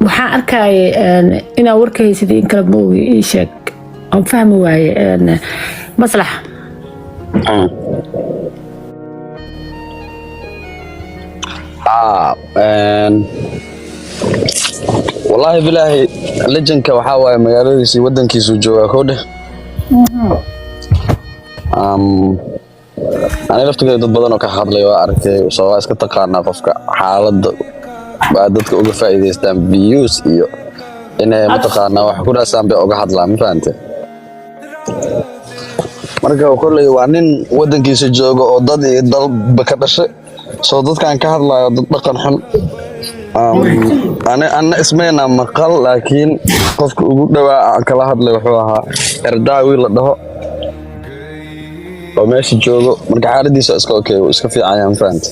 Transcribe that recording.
waxaan arkay inaa warkaysid in kala moogi ii sheeg aan fahmi waaye maslax والله بالله لجنك waxaa waaye magaaladiisii wadankiisu joogaa koodhe أنا laftigeeda dad badan oo ka hadlay waa arkay soo iska taqaanaa qofka xaaladda baa dadka uga faa'iideystaan views iyo inay mataqaanaa wax ku raasaan bay uga hadlaan ma fahantay marka kolley waa nin wadankiisa jooga oo dad iyo dalba ka dhashay soo dadkan ka hadlayo dad dhaqan xun أنا اسمينا مقال لكن قفك دواء كلا هذا wuxuu ahaa erdaawi la dhaho oo meesha joogo marka xaaladiisa iska okay iska fiican ayaan fahanti